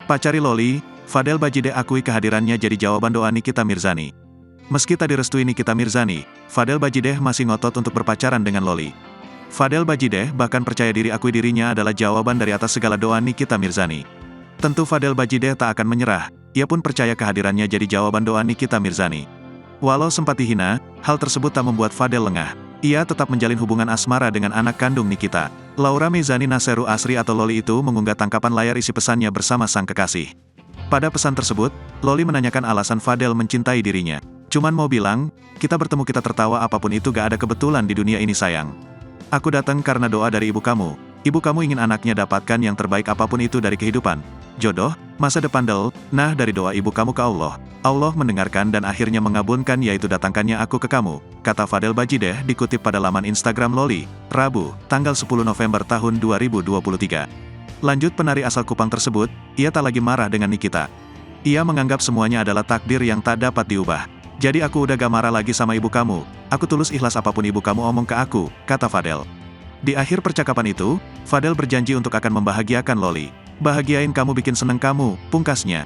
Pacari Loli, Fadel Bajideh akui kehadirannya jadi jawaban doa Nikita Mirzani. Meski tak direstui Nikita Mirzani, Fadel Bajideh masih ngotot untuk berpacaran dengan Loli. Fadel Bajideh bahkan percaya diri akui dirinya adalah jawaban dari atas segala doa Nikita Mirzani. Tentu Fadel Bajideh tak akan menyerah, ia pun percaya kehadirannya jadi jawaban doa Nikita Mirzani. Walau sempat dihina, hal tersebut tak membuat Fadel lengah. Ia tetap menjalin hubungan asmara dengan anak kandung Nikita. Laura Mezani Naseru Asri atau Loli itu mengunggah tangkapan layar isi pesannya bersama sang kekasih. Pada pesan tersebut, Loli menanyakan alasan Fadel mencintai dirinya. Cuman mau bilang, kita bertemu kita tertawa apapun itu gak ada kebetulan di dunia ini sayang. Aku datang karena doa dari ibu kamu. Ibu kamu ingin anaknya dapatkan yang terbaik apapun itu dari kehidupan. Jodoh, masa depan nah dari doa ibu kamu ke Allah. Allah mendengarkan dan akhirnya mengabulkan yaitu datangkannya aku ke kamu, kata Fadel Bajideh dikutip pada laman Instagram Loli, Rabu, tanggal 10 November tahun 2023. Lanjut penari asal Kupang tersebut, ia tak lagi marah dengan Nikita. Ia menganggap semuanya adalah takdir yang tak dapat diubah. Jadi aku udah gak marah lagi sama ibu kamu, aku tulus ikhlas apapun ibu kamu omong ke aku, kata Fadel. Di akhir percakapan itu, Fadel berjanji untuk akan membahagiakan Loli. Bahagiain kamu bikin seneng kamu, pungkasnya.